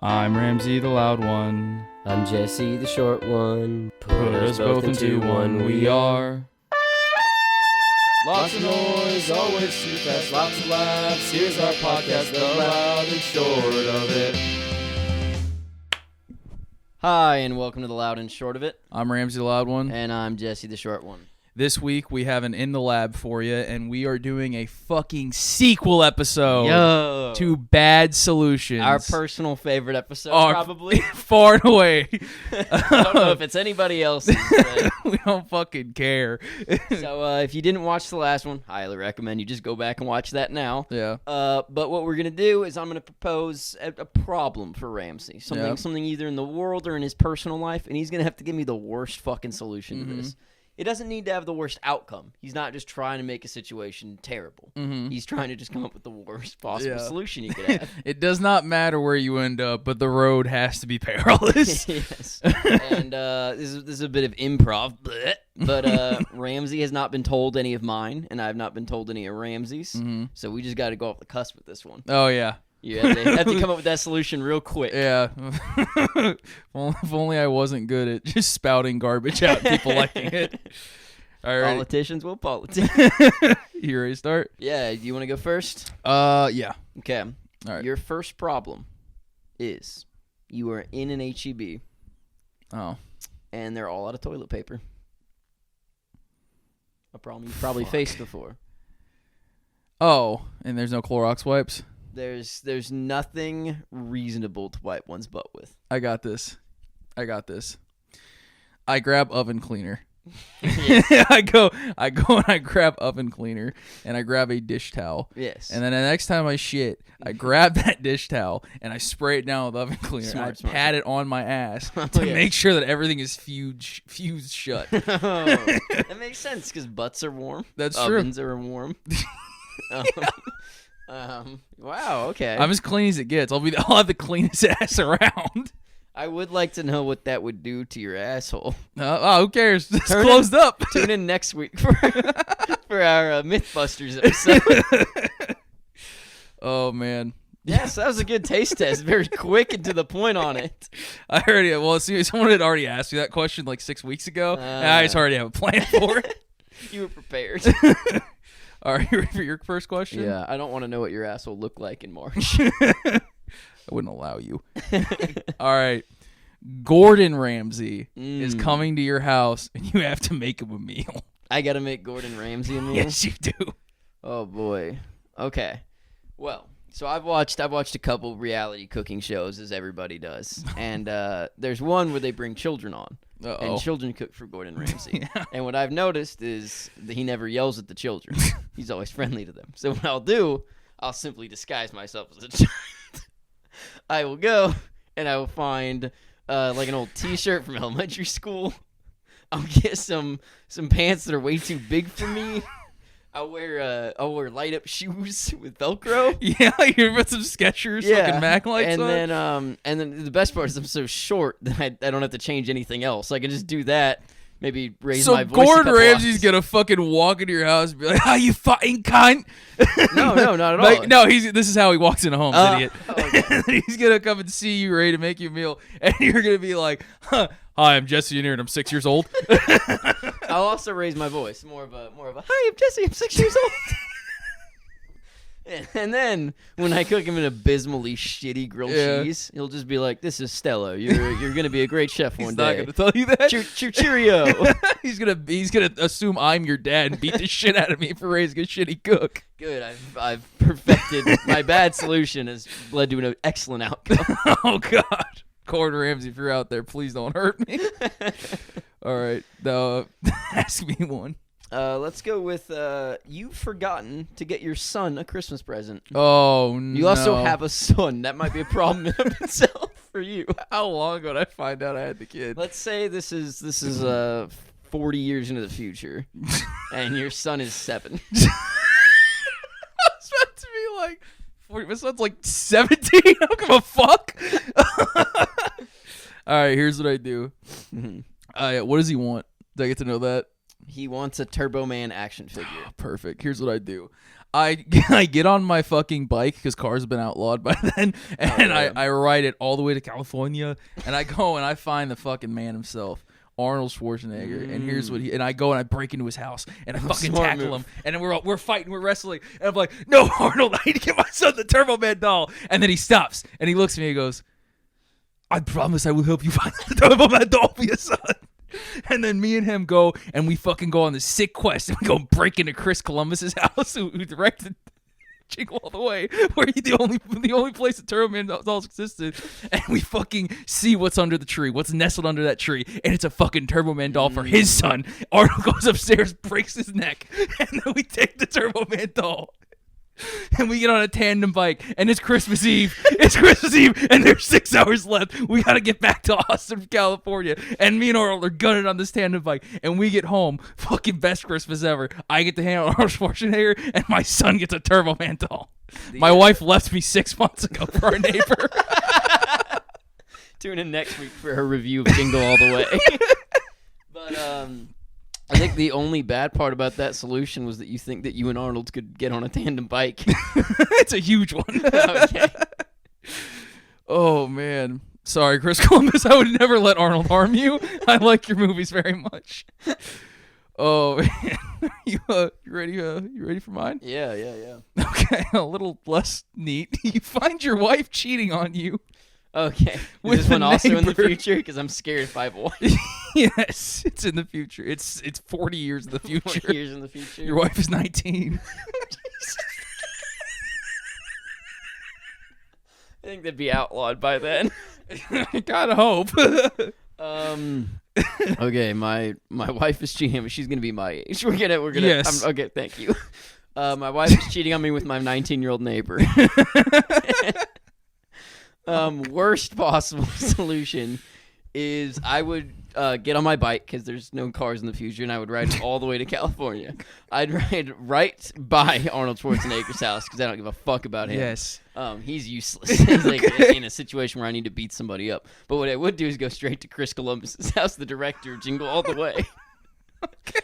I'm Ramzi, the loud one. I'm Jesse, the short one. Put us both into one, we are. Lots of noise, always too fast, lots of laughs. Here's our podcast, the loud and short of it. Hi, and welcome to the loud and short of it. I'm Ramzi, the loud one. And I'm Jesse, the short one. This week we have an In the Lab for you, and we are doing a fucking sequel episode to Bad Solutions. Our personal favorite episode, probably. Far and away. I don't know if it's anybody else's. We don't fucking care. So if you didn't watch the last one, highly recommend you just go back and watch that now. Yeah. But what we're going to do is I'm going to propose a problem for Ramsey. Something either in the world or in his personal life, and he's going to have to give me the worst fucking solution to this. It doesn't need to have the worst outcome. He's not just trying to make a situation terrible. He's trying to just come up with the worst possible solution you could have. It does not matter where you end up, but the road has to be perilous. Yes. And this is a bit of improv, but Ramsey has not been told any of mine, and I have not been told any of Ramsey's. So we just got to go off the cusp with this one. Oh, yeah. You have to come up with that solution real quick. Yeah. If only I wasn't good at just spouting garbage out, people liking it. All right. Politicians will politics. You ready to start? Yeah. Do you want to go first? Yeah. Okay. All right. Your first problem is you are in an HEB. Oh. And they're all out of toilet paper. A problem you've probably faced before. Oh, and there's no Clorox wipes? There's nothing reasonable to wipe one's butt with. I got this. I grab oven cleaner. I go and I grab oven cleaner and I grab a dish towel. Yes. And then the next time I shit, I grab that dish towel and I spray it down with oven cleaner. Smart. Pat it on my ass to make sure that everything is fused shut. That makes sense because butts are warm. That's true. Ovens are warm. Wow, okay. I'm as clean as it gets. I'll have the cleanest ass around. I would like to know what that would do to your asshole. Who cares? It's closed up. Tune in next week for our Mythbusters episode. Oh, man. Yes, that was a good taste test. Very quick and to the point on it. I already, someone had already asked me that question like 6 weeks ago, and I just already have a plan for it. You were prepared. All right, you ready for your first question? Yeah, I don't want to know what your asshole looked like in March. I wouldn't allow you. All right. Gordon Ramsay is coming to your house, and you have to make him a meal. I got to make Gordon Ramsay a meal? Yes, you do. Oh, boy. Okay. Well, so I've watched a couple reality cooking shows, as everybody does. And there's one where they bring children on. And children cook for Gordon Ramsay. Yeah. And what I've noticed is that he never yells at the children. He's always friendly to them. So what I'll do, I'll simply disguise myself as a child. I will go and I will find like an old T-shirt from elementary school. I'll get some pants that are way too big for me. I'll wear light up shoes with Velcro. Yeah, you put some Skechers, fucking Mac lights on. And then the best part is I'm so short that I don't have to change anything else. I can just do that. Maybe raise my voice. So Gordon Ramsay's gonna fucking walk into your house and be like, "How you fucking cunt?" No, not at all. No, this is how he walks into homes, idiot. Okay. He's gonna come and see you ready to make you a meal, and you're gonna be like, "Hi, I'm Jesse Jr. and I'm 6 years old." I'll also raise my voice, more of a "Hi, I'm Jesse, I'm 6 years old." And then when I cook him an abysmally shitty grilled cheese, he'll just be like, "This is Stella. You're gonna be a great chef one day." He's not gonna tell you that. Cheerio. He's gonna assume I'm your dad and beat the shit out of me for raising a shitty cook. Good. I've perfected my bad solution has led to an excellent outcome. Oh God, Gordon Ramsay, if you're out there, please don't hurt me. All right, now ask me one. Let's go with you've forgotten to get your son a Christmas present. Oh, no. You also have a son. That might be a problem in of itself for you. How long ago did I find out I had the kid? Let's say this is 40 years into the future, and your son is 7. I was about to be like, 40, my son's like 17. I don't give a fuck. All right, here's what I do. What does he want? Did I get to know that? He wants a Turbo Man action figure. Perfect. Here's what I do. I get on my fucking bike because cars have been outlawed by then, and I ride it all the way to California, and I go and I find the fucking man himself, Arnold Schwarzenegger, and here's what I go and I break into his house and I fucking tackle him, and then we're fighting, we're wrestling, and I'm like, no, Arnold, I need to get my son the Turbo Man doll, and then he stops and he looks at me and he goes, I promise I will help you find the Turbo Man doll for your son. And then me and him go and we fucking go on this sick quest and we go and break into Chris Columbus's house, who directed Jingle All the Way, where the only place the Turbo Man dolls existed, and we fucking see what's under the tree, what's nestled under that tree, and it's a fucking Turbo Man doll for his son. Arnold goes upstairs, breaks his neck, and then we take the Turbo Man doll. And we get on a tandem bike, and it's Christmas Eve. It's Christmas Eve, and there's 6 hours left. We got to get back to Austin, California. And me and Arnold are gunning on this tandem bike, and we get home. Fucking best Christmas ever. I get to hang out with Arnold Schwarzenegger, and my son gets a Turbo Man doll. My wife left me 6 months ago for our neighbor. Tune in next week for her review of Jingle All the Way. But, I think the only bad part about that solution was that you think that you and Arnold could get on a tandem bike. It's a huge one. Okay. Oh, man. Sorry, Chris Columbus. I would never let Arnold harm you. I like your movies very much. Oh, man. You ready? You ready for mine? Yeah. Okay, a little less neat. You find your wife cheating on you. Okay. Is this one also in the future? Because I'm scared if I have a wife. Yes, it's in the future. It's 40 years in the future. 40 years in the future. Your wife is 19. I think they'd be outlawed by then. I gotta hope. Okay, my wife is cheating, but she's gonna be my age. We're gonna. Yes. Okay, thank you. My wife is cheating on me with my 19-year-old neighbor. Worst possible solution is I would get on my bike because there's no cars in the future, and I would ride all the way to California. I'd ride right by Arnold Schwarzenegger's house because I don't give a fuck about him. Yes. He's useless. He's like in a situation where I need to beat somebody up. But what I would do is go straight to Chris Columbus's house, the director of Jingle All the Way. Okay.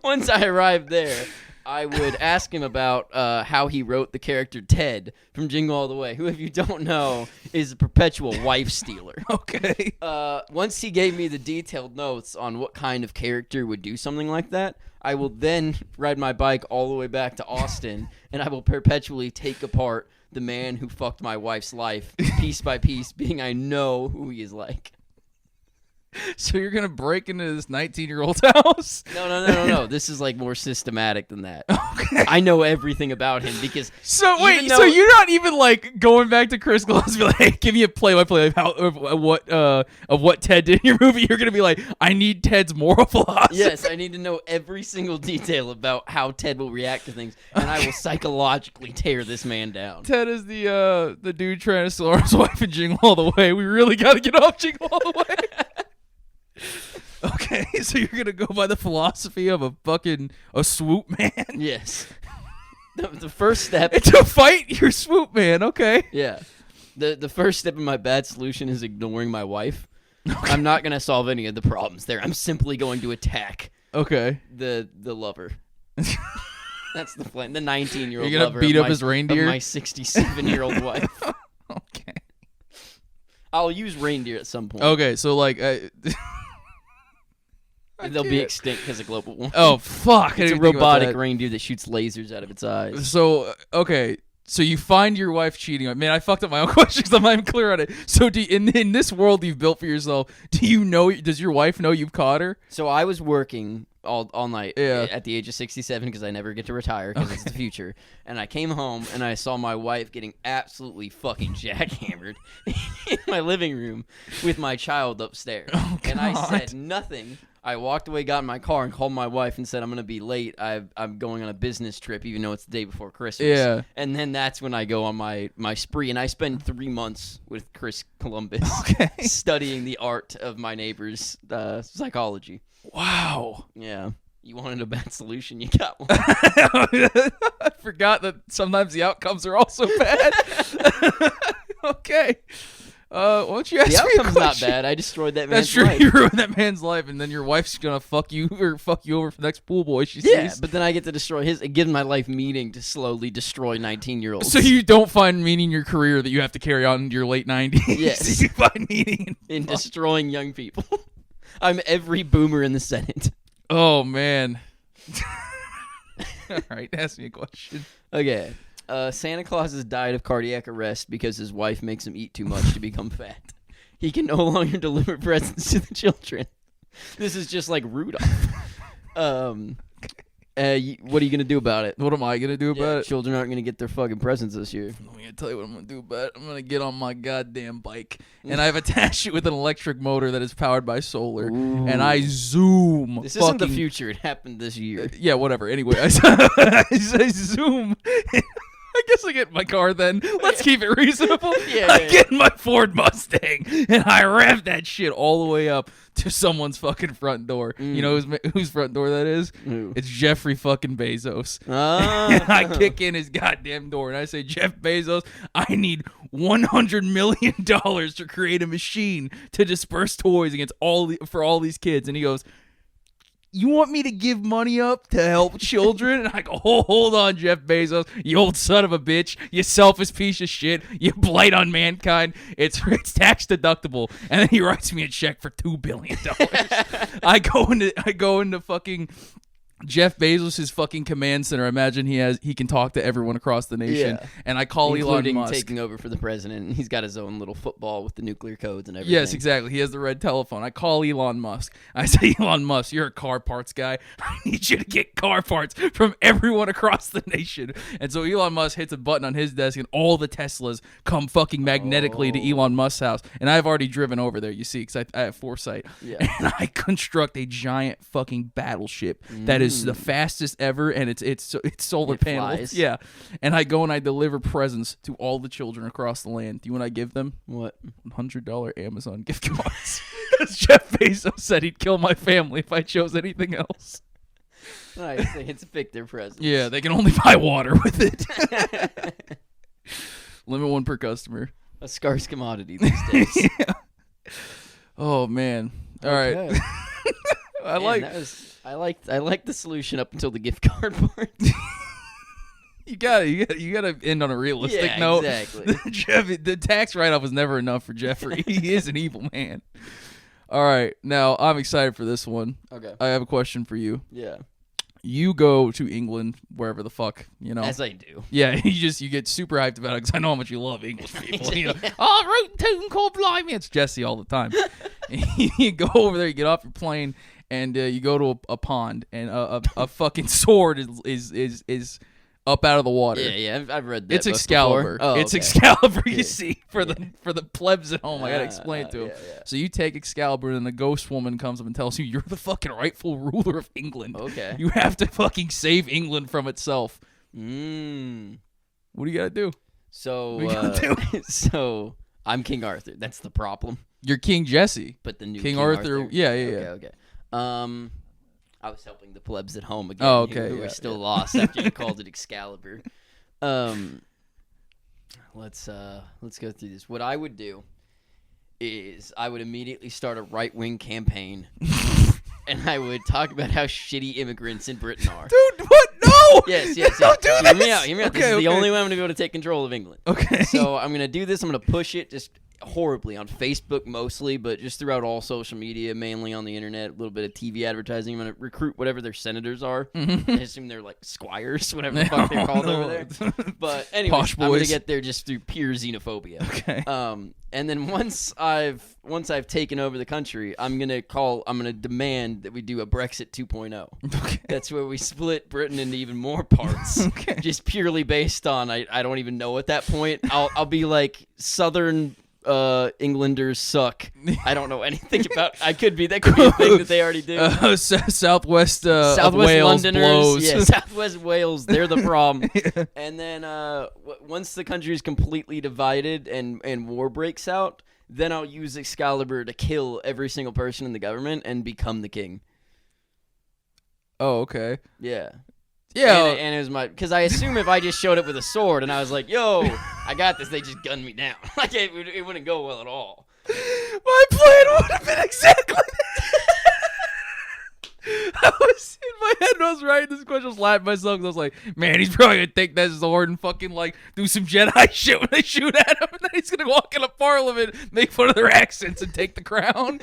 Once I arrived there, I would ask him about how he wrote the character Ted from Jingle All the Way, who, if you don't know, is a perpetual wife stealer. Okay. Once he gave me the detailed notes on what kind of character would do something like that, I will then ride my bike all the way back to Austin, and I will perpetually take apart the man who fucked my wife's life piece by piece, being I know who he is like. So you're gonna break into this 19-year-old's house? No. This is like more systematic than that. Okay. I know everything about him because. So wait, so you're not even like going back to Chris Columbus and be like, hey, give me a play-by-play of what Ted did in your movie. You're gonna be like, I need Ted's moral philosophy. Yes, I need to know every single detail about how Ted will react to things, and I will psychologically tear this man down. Ted is the dude trying to steal his wife and Jingle All the Way. We really gotta get off Jingle All the Way. Okay, so you're gonna go by the philosophy of a swoop man? Yes. The first step to fight your swoop man. Okay. Yeah. The first step in my bad solution is ignoring my wife. Okay. I'm not gonna solve any of the problems there. I'm simply going to attack. Okay. The lover. That's the plan. The 19-year-old. You're gonna beat up his reindeer. Of my 67-year-old wife. Okay. I'll use reindeer at some point. Okay, so like. They'll be extinct because of global warming. Oh, fuck. It's a robotic reindeer that shoots lasers out of its eyes. So, okay. So you find your wife cheating on... Man, I fucked up my own question because I'm not even clear on it. So in this world you've built for yourself, does your wife know you've caught her? So I was working all night at the age of 67 because I never get to retire because it's the future. And I came home and I saw my wife getting absolutely fucking jackhammered in my living room with my child upstairs. Oh, God. And I said nothing. I walked away, got in my car, and called my wife and said, I'm going to be late. I'm going on a business trip, even though it's the day before Christmas. Yeah. And then that's when I go on my spree. And I spend 3 months with Chris Columbus studying the art of my neighbor's psychology. Wow. Yeah. You wanted a bad solution, you got one. I forgot that sometimes the outcomes are also bad. Okay. Why don't you ask the me a outcome's not question? bad. I destroyed that man's That's true. life. You ruined that man's life, and then your wife's gonna fuck you over for the next pool boy she sees. But then I get to destroy his. It gives my life meaning to slowly destroy 19-year-olds. So you don't find meaning in your career that you have to carry on into your late 90s. Yes. You find meaning in destroying young people. I'm every boomer in the Senate. Oh man. All right, ask me a question. Okay. Santa Claus has died of cardiac arrest because his wife makes him eat too much to become fat. He can no longer deliver presents to the children. This is just like Rudolph. What are you going to do about it? What am I going to do about it? Children aren't going to get their fucking presents this year. I'm going to tell you what I'm going to do about it. I'm going to get on my goddamn bike, and I've attached it with an electric motor that is powered by solar, and I zoom. This isn't the future. It happened this year. Yeah, whatever. Anyway, I zoom. I guess I get in my car then. Let's keep it reasonable. I get in my Ford Mustang, and I rev that shit all the way up to someone's fucking front door. You know whose front door that is? It's Jeffrey fucking Bezos. And I kick in his goddamn door, and I say, Jeff Bezos, I need $100 million to create a machine to disperse toys against for all these kids. And he goes, you want me to give money up to help children? And I go, hold on, Jeff Bezos, you old son of a bitch, you selfish piece of shit, you blight on mankind. It's tax deductible. And then he writes me a check for $2 billion. I go into fucking Jeff Bezos' fucking command center. Imagine he can talk to everyone across the nation. Yeah. And I call Including Elon Musk. Taking over for the president. He's got his own little football with the nuclear codes and everything. Yes, exactly. He has the red telephone. I call Elon Musk. I say, Elon Musk, you're a car parts guy. I need you to get car parts from everyone across the nation. And so Elon Musk hits a button on his desk, and all the Teslas come fucking magnetically to Elon Musk's house. And I've already driven over there, you see, because I have foresight. Yeah. And I construct a giant fucking battleship that is the fastest ever, and it's solar panels. Flies. Yeah. And I go and I deliver presents to all the children across the land. Do you know what I give them? What? $100 Amazon gift cards. Because Jeff Bezos said he'd kill my family if I chose anything else. Nice. They get to pick their presents. Yeah, they can only buy water with it. Limit one per customer. A scarce commodity these days. Yeah. Oh man. All right. I like the solution up until the gift card part. You gotta end on a realistic note. Exactly. The tax write-off was never enough for Jeffrey. He is an evil man. All right, now I'm excited for this one. Okay. I have a question for you. Yeah. You go to England, wherever the fuck, you know. As I do. Yeah, you get super hyped about it because I know how much you love English people. You know, root tune, called blimey. It's Jesse all the time. You go over there, you get off your plane, and you go to a pond, and a fucking sword is up out of the water. Yeah, I've read that. It's Excalibur. Oh, it's okay. Excalibur. You see, for the plebs at home, I gotta explain it to them. Yeah. So you take Excalibur, and the ghost woman comes up and tells you you're the fucking rightful ruler of England. Okay. You have to fucking save England from itself. What do you gotta do? So, what do you gotta do? So I'm King Arthur. That's the problem. You're King Jesse. But the new King Arthur. Yeah. Okay. I was helping the plebs at home again. Oh, okay. Who are still lost after you called it Excalibur. Let's go through this. What I would do is I would immediately start a right-wing campaign, and I would talk about how shitty immigrants in Britain are. Dude, what? No! Yes. Don't do this! Hear me out. This is the only way I'm going to be able to take control of England. Okay. So I'm going to do this. I'm going to push it just horribly on Facebook mostly, but just throughout all social media, mainly on the internet, a little bit of TV advertising. I'm going to recruit whatever their senators are. I assume they're like squires, whatever the fuck they're called over there. But anyway, I'm going to get there just through pure xenophobia. Okay. And then once I've taken over the country, I'm gonna demand that we do a Brexit 2.0. Okay. That's where we split Britain into even more parts. Okay. Just purely based on I don't even know at that point. I'll be like Southern Englanders suck. I don't know anything about. That could be a thing that they already do. Southwest Southwest Wales Londoners, blows. yeah, Southwest Wales, they're the problem. Yeah. And then once the country is completely divided and war breaks out, then I'll use Excalibur to kill every single person in the government and become the king. Oh, okay. Yeah. Yeah. And it was because I assume if I just showed up with a sword and I was like, yo, I got this, they just gunned me down. Like, it wouldn't go well at all. My plan would have been exactly I was in my head when I was writing this question, I was laughing at myself because I was like, man, he's probably going to take that sword and fucking, like, do some Jedi shit when they shoot at him, and then he's going to walk into Parliament, make fun of their accents, and take the crown.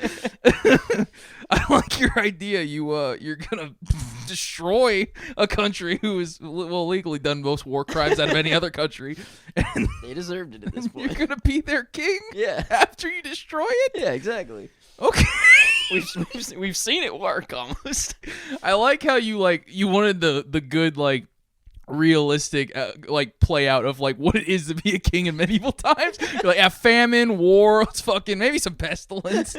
I like your idea. You're going to destroy a country who has, legally done most war crimes out of any other country. And they deserved it at this point. You're going to be their king? Yeah. After you destroy it? Yeah, exactly. Okay. We've seen it work almost. I like how you wanted the good, like, realistic play out of like what it is to be a king in medieval times. You're like, famine, war, it's fucking maybe some pestilence.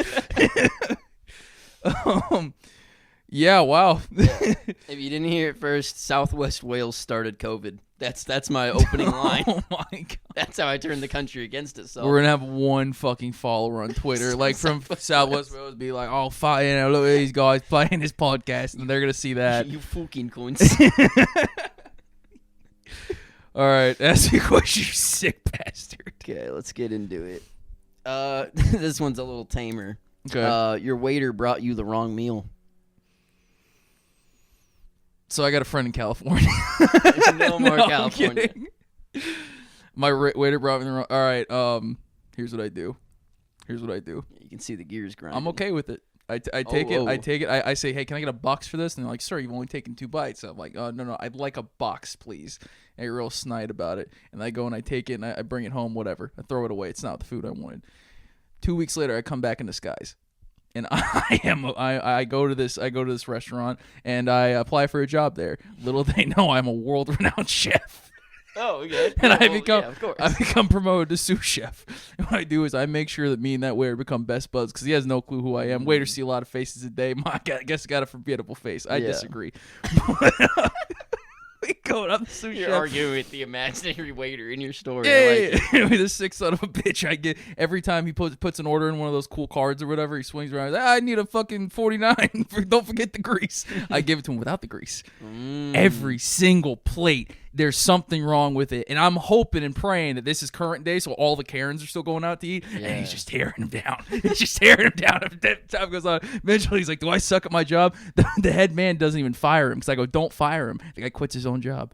Yeah, wow. Yeah. If you didn't hear it first, Southwest Wales started COVID. That's my opening line. Oh my god. That's how I turned the country against itself. We're gonna have one fucking follower on Twitter, like from Southwest Wales, be like, "Oh, fine, look at these guys playing this podcast," and they're gonna see that. You fucking coins. All right, ask me a question, you sick bastard. Okay, let's get into it. This one's a little tamer. Okay. Your waiter brought you the wrong meal. So I got a friend in California. No more California. My waiter brought me the wrong. All right. Here's what I do. You can see the gears grinding. I'm okay with it. I take it. I say, hey, can I get a box for this? And they're like, sir, you've only taken 2 bites. So I'm like, oh, no, I'd like a box, please. And you're real snide about it. And I go and I take it and I bring it home, whatever. I throw it away. It's not the food I wanted. 2 weeks later, I come back in disguise. And I go to this restaurant and I apply for a job there. Little they know I'm a world-renowned chef. Oh, okay. And I become promoted to sous chef. And what I do is I make sure that me and that waiter become best buds because he has no clue who I am. Waiters see a lot of faces a day. I guess I got a forgettable face. I disagree. We going up the sous You're chef. arguing with the imaginary waiter in your store. Yeah. The sick son of a bitch. I get every time he puts an order in one of those cool cards or whatever. He swings around. He's like, I need a fucking 49. Don't forget the grease. I give it to him without the grease. Every single plate. There's something wrong with it. And I'm hoping and praying that this is current day, so all the Karens are still going out to eat. Yeah. And he's just tearing him down. As time goes on. Eventually, he's like, do I suck at my job? The head man doesn't even fire him because I go, don't fire him. The guy quits his own job.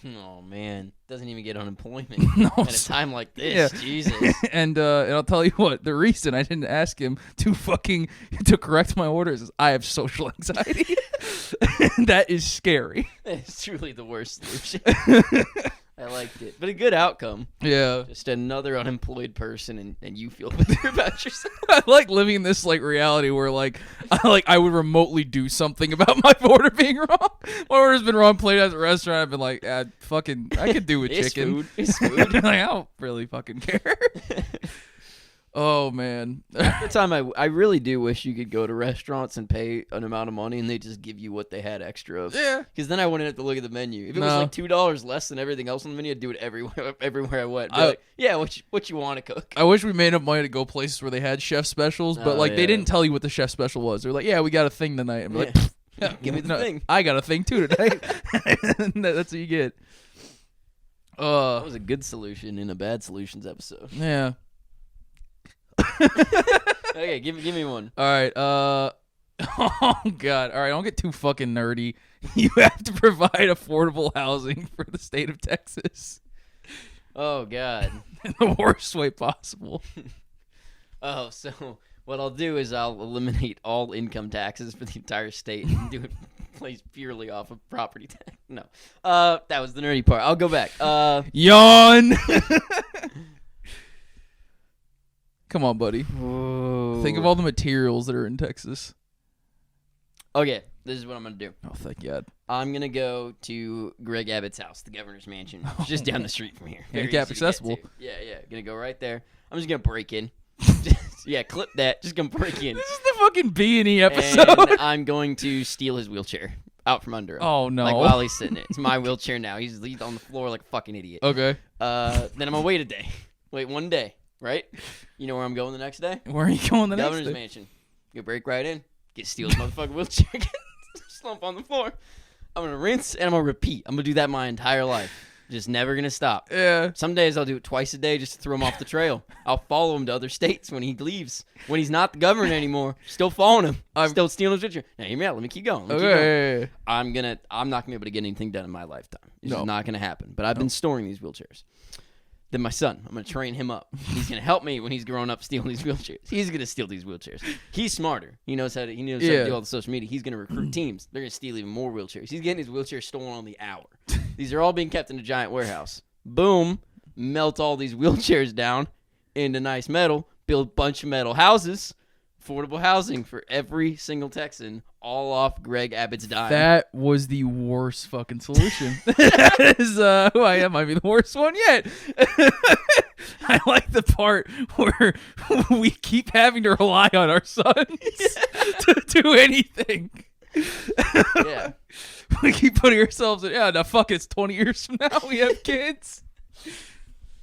Oh, man. Doesn't even get unemployment at a time like this. Yeah. Jesus. And I'll tell you what, the reason I didn't ask him to correct my orders is I have social anxiety. That is scary. It's truly the worst solution. I liked it. But a good outcome. Yeah. Just another unemployed person and you feel better about yourself. I like living in this like reality where I would remotely do something about my order being wrong. My order's been wrong played at a restaurant. I've been like, I could do with chicken. It's food. Like, I don't really fucking care. Oh, man. The time I really do wish you could go to restaurants and pay an amount of money and they just give you what they had extra of. Yeah. Because then I wouldn't have to look at the menu. If it was like $2 less than everything else on the menu, I'd do it everywhere I went. Like, yeah, what you want to cook. I wish we made enough money to go places where they had chef specials, but they didn't tell you what the chef special was. They're like, yeah, we got a thing tonight. I'm like, yeah, give me the thing. I got a thing too tonight. That's what you get. That was a good solution in a bad solutions episode. Yeah. Okay, give me one. All right. Oh God. All right. Don't get too fucking nerdy. You have to provide affordable housing for the state of Texas. Oh God. In the worst way possible. Oh, so what I'll do is I'll eliminate all income taxes for the entire state and do it placed purely off of property tax. No. That was the nerdy part. I'll go back. Yawn. Come on, buddy. Whoa. Think of all the materials that are in Texas. Okay, this is what I'm going to do. Oh, thank God. I'm going to go to Greg Abbott's house, the governor's mansion. It's just down the street from here. Handicap accessible. Yeah. Going to go right there. I'm just going to break in. Yeah, clip that. Just going to break in. This is the fucking B&E episode. And I'm going to steal his wheelchair out from under him. Oh, no. Like while he's sitting in it. It's my wheelchair now. He's on the floor like a fucking idiot. Okay. Then I'm going to wait a day. Wait 1 day. Right? You know where I'm going the next day? Where are you going the next day? Governor's mansion. You break right in. Steal his motherfucking wheelchair. Slump on the floor. I'm gonna rinse and I'm gonna repeat. I'm gonna do that my entire life. Just never gonna stop. Yeah. Some days I'll do it twice a day just to throw him off the trail. I'll follow him to other states when he leaves. When he's not the governor anymore, still following him. I'm still stealing his picture. Now hear me out. Let me keep going. Okay. I'm not gonna be able to get anything done in my lifetime. It's just not gonna happen. But I've been storing these wheelchairs. Then my son, I'm gonna train him up. He's gonna help me when he's growing up stealing these wheelchairs. He's gonna steal these wheelchairs. He's smarter. He knows how to do all the social media. He's gonna recruit teams. They're gonna steal even more wheelchairs. He's getting his wheelchairs stolen on the hour. These are all being kept in a giant warehouse. Boom, melt all these wheelchairs down into nice metal, build a bunch of metal houses, affordable housing for every single Texan, all off Greg Abbott's dime. That was the worst fucking solution. That is who I am. Might be the worst one yet. I like the part where we keep having to rely on our sons to do anything. Yeah. We keep putting ourselves in, now fuck it, it's 20 years from now, we have kids.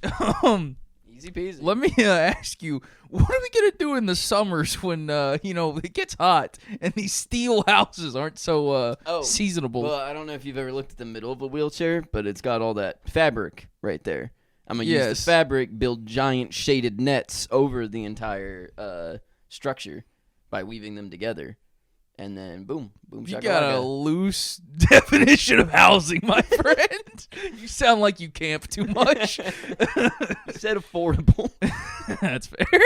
Easy peasy. Let me ask you, what are we going to do in the summers when, it gets hot and these steel houses aren't so seasonable? Well, I don't know if you've ever looked at the middle of a wheelchair, but it's got all that fabric right there. I'm going to use the fabric, build giant shaded nets over the entire structure by weaving them together. And then boom, you got a loose definition of housing, my friend. You sound like you camp too much. You said affordable. That's fair.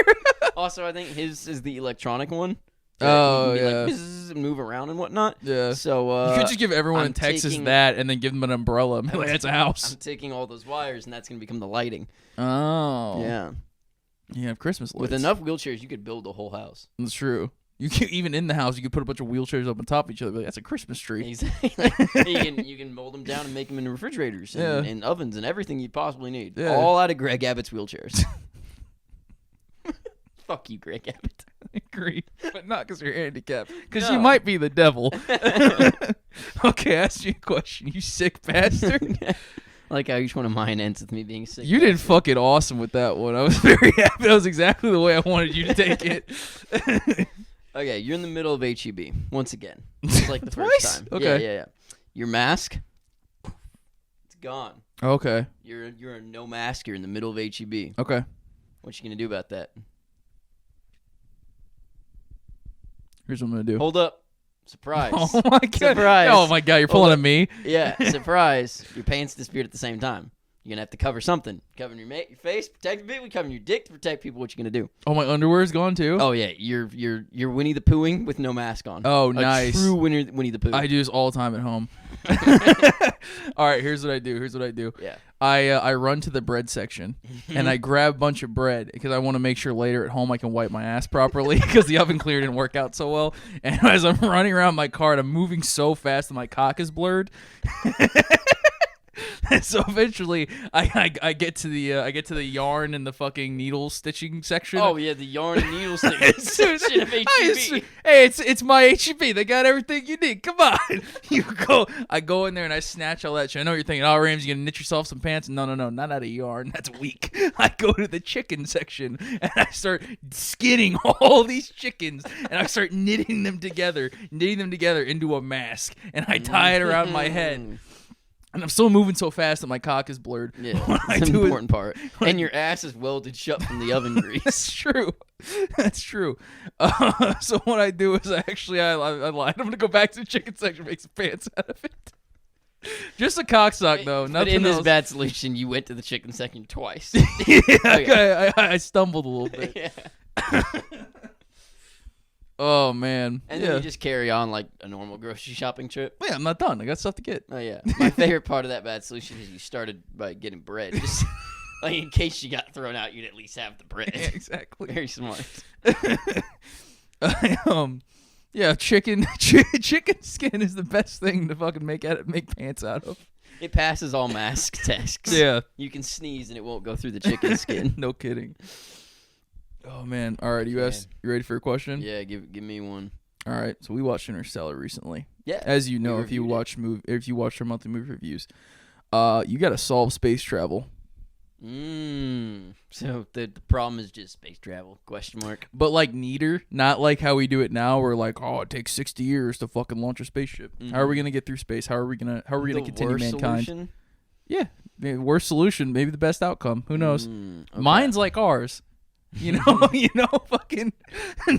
Also, I think his is the electronic one. Oh, yeah. Like, move around and whatnot. Yeah. So you could just give everyone in Texas that and then give them an umbrella. Like, that's a house. I'm taking all those wires, and that's going to become the lighting. Oh. Yeah. You have Christmas lights. With enough wheelchairs, you could build a whole house. That's true. You can, even in the house, you could put a bunch of wheelchairs up on top of each other. Like, that's a Christmas tree. Exactly. you can mold them down and make them into refrigerators and ovens and everything you possibly need. Yeah. All out of Greg Abbott's wheelchairs. Fuck you, Greg Abbott. I agree, but not because you're handicapped. Because you might be the devil. Okay, ask you a question, you sick bastard. Like how each one of mine ends with me being sick. You did fucking awesome with that one. I was very happy. That was exactly the way I wanted you to take it. Okay, you're in the middle of HEB once again. It's like the first time. Okay. Yeah. Your mask, it's gone. Okay. You're a no mask. You're in the middle of HEB. Okay. What you gonna do about that? Here's what I'm gonna do. Hold up. Surprise. Oh my god. Surprise. Oh my god, you're pulling on me. Yeah, surprise. Your pants disappeared at the same time. You're gonna have to cover something. Covering your face, protect a bit. We covering your dick to protect people. What you gonna do? Oh, my underwear's gone too? Oh yeah, you're Winnie the Poohing with no mask on. Oh, nice. True Winnie the Pooh. I do this all the time at home. All right, here's what I do. Yeah. I run to the bread section and I grab a bunch of bread because I want to make sure later at home I can wipe my ass properly because the oven cleaner didn't work out so well. And as I'm running around my cart, I'm moving so fast that my cock is blurred. And so eventually, I get to the yarn and the fucking needle stitching section. Oh yeah, the yarn and needle stitching section of HEB. Hey, it's my HEB. They got everything you need. Come on, I go in there and I snatch all that shit. I know what you're thinking. Oh, Ramzi, you gonna knit yourself some pants? No, not out of yarn. That's weak. I go to the chicken section and I start skinning all these chickens and I start knitting them together into a mask and I tie it around my head. And I'm still moving so fast that my cock is blurred. Yeah, that's an important part. And your ass is welded shut from the oven grease. That's true. So what I do is I lied. I'm going to go back to the chicken section and make some pants out of it. Just a cocksock, though. But in this bad solution, you went to the chicken section twice. Yeah, okay. I stumbled a little bit. Yeah. Oh, man. And then you just carry on like a normal grocery shopping trip. Yeah, I'm not done. I got stuff to get. Oh, yeah. My favorite part of that bad solution is you started by getting bread. Just like in case you got thrown out, you'd at least have the bread. Yeah, exactly. Very smart. Yeah, chicken skin is the best thing to fucking make pants out of. It passes all mask tests. Yeah. You can sneeze and it won't go through the chicken skin. No kidding. Oh man! All right, you ready for a question? Yeah, give me one. All right, so we watched Interstellar recently. Yeah, as you know, if you watch our monthly movie reviews, you got to solve space travel. So the problem is just space travel? ? But like neater, not like how we do it now. We're like, oh, it takes 60 years to fucking launch a spaceship. How are we gonna get through space? How are we gonna continue mankind? Solution? Yeah, worst solution, maybe the best outcome. Who knows? Okay. Mine's like ours. Fucking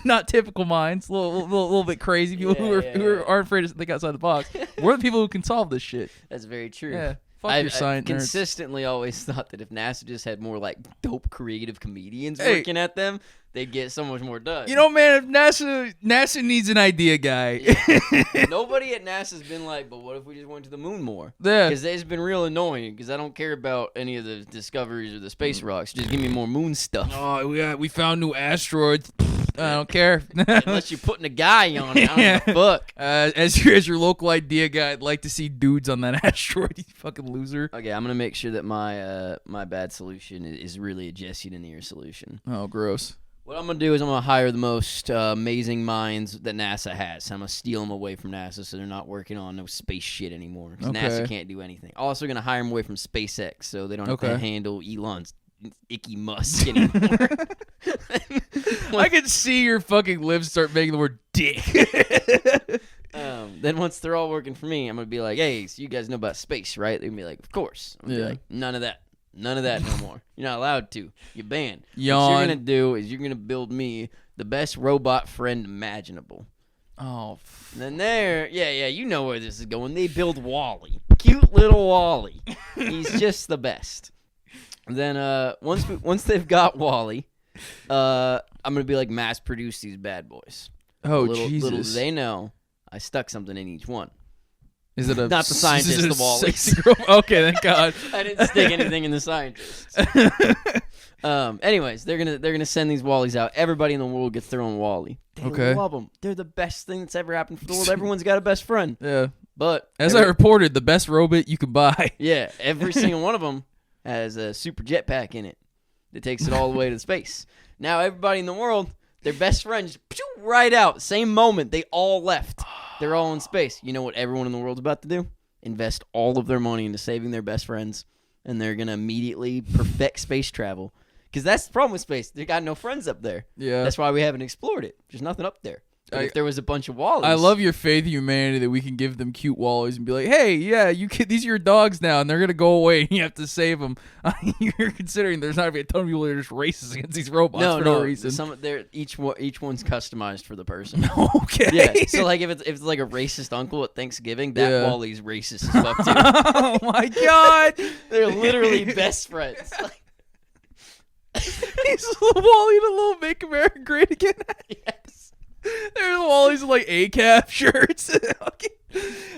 not typical minds. A little bit crazy people who aren't afraid to think outside the box. We're the people who can solve this shit. That's very true. Yeah. Fuck your science I've nerds. consistently always thought that if NASA just had more like dope creative comedians working at them, they'd get so much more done. Man, if NASA needs an idea guy. Yeah. Nobody at NASA's been like, but what if we just went to the moon more? Yeah. Because it's been real annoying because I don't care about any of the discoveries or the space rocks. Just give me more moon stuff. Oh, we found new asteroids. I don't care. Unless you're putting a guy on it. I don't give a fuck. As your local idea guy, I'd like to see dudes on that asteroid, you fucking loser. Okay, I'm going to make sure that my bad solution is really a Jesse Denier solution. Oh, gross. What I'm going to do is I'm going to hire the most amazing minds that NASA has. I'm going to steal them away from NASA so they're not working on no space shit anymore. Because NASA can't do anything. Also going to hire them away from SpaceX so they don't have to handle Elon's icky musk anymore. I can see your fucking lips start making the word dick. Then once they're all working for me, I'm going to be like, hey, so you guys know about space, right? They're going to be like, of course. I'm going to be like, none of that. None of that no more. You're not allowed to. You're banned. Yawn. What you're going to do is you're going to build me the best robot friend imaginable. Oh. And then you know where this is going. They build Wally. Cute little Wally. He's just the best. And then once they've got Wally, I'm going to be like, mass produce these bad boys. Oh, Jesus. Little do they know, I stuck something in each one. Is it not the scientist, the Wallies? Okay, thank God. I didn't stick anything in the scientists. Anyways, they're gonna send these Wallies out. Everybody in the world gets their own Wally. They love them. They're the best thing that's ever happened for the world. Everyone's got a best friend. Yeah. But as I reported, the best robot you could buy. Yeah, every single one of them has a super jetpack in it that takes it all the way to space. Now everybody in the world, their best friends, right out, same moment, they all left. They're all in space. You know what everyone in the world's about to do? Invest all of their money into saving their best friends, and they're going to immediately perfect space travel. Because that's the problem with space. They got no friends up there. Yeah. That's why we haven't explored it. There's nothing up there. But if there was a bunch of Wallies. I love your faith in humanity that we can give them cute Wallies and be like, hey, yeah, these are your dogs now, and they're going to go away, and you have to save them. You're considering there's not going to be a ton of people that are just racist against these robots for no reason. Each one's customized for the person. Okay. Yeah. So like if it's like a racist uncle at Thanksgiving, that Wally's racist as fuck too. Oh my God. They're literally best friends. He's a little Wally in a little Make America Great Again. Yes. There's Wally's like ACAP shirts.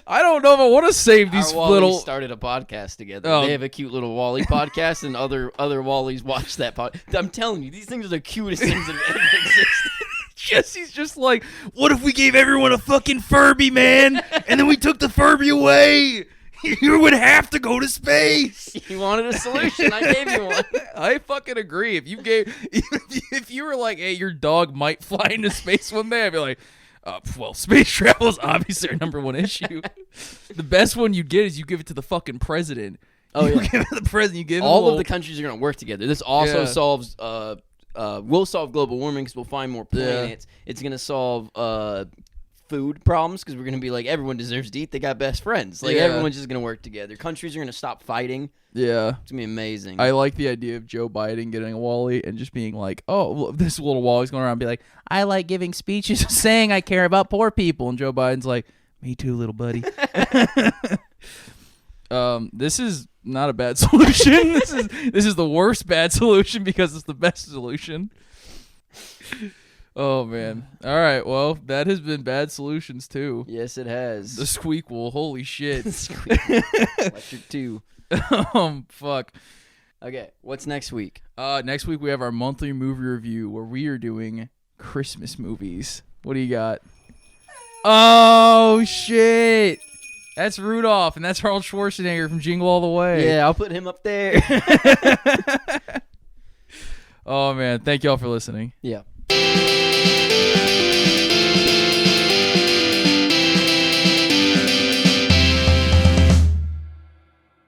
I don't know if I want to save these Our little. Wallies started a podcast together. They have a cute little Wally podcast, and other Wallies watch that pod. I'm telling you, these things are the cutest things that have ever existed. Jesse's just like, what if we gave everyone a fucking Furby, man, and then we took the Furby away? You would have to go to space. You wanted a solution. I gave you one. I fucking agree. If you were like, hey, your dog might fly into space one day, I'd be like, well, space travel is obviously our number one issue. The best one you get is you give it to the fucking president. Oh, yeah. You give it to the president. You give all of the countries are going to work together. This also solves, will solve global warming because we'll find more planets. Yeah. It's going to solve food problems because we're going to be like, everyone deserves to eat. They got best friends. Like, everyone's just going to work together. Countries are going to stop fighting. Yeah. It's going to be amazing. I like the idea of Joe Biden getting a Wally and just being like, oh, this little Wally's going around and be like, I like giving speeches saying I care about poor people. And Joe Biden's like, me too, little buddy. This is not a bad solution. This is the worst bad solution because it's the best solution. Oh, man. All right. Well, that has been Bad Solutions, too. Yes, it has. The Squeakquel. Holy shit. Electric 2. Fuck. Okay. What's next week? Next week, we have our monthly movie review where we are doing Christmas movies. What do you got? Oh, shit. That's Rudolph, and that's Arnold Schwarzenegger from Jingle All the Way. Yeah, I'll put him up there. Oh, man. Thank y'all for listening. Yeah.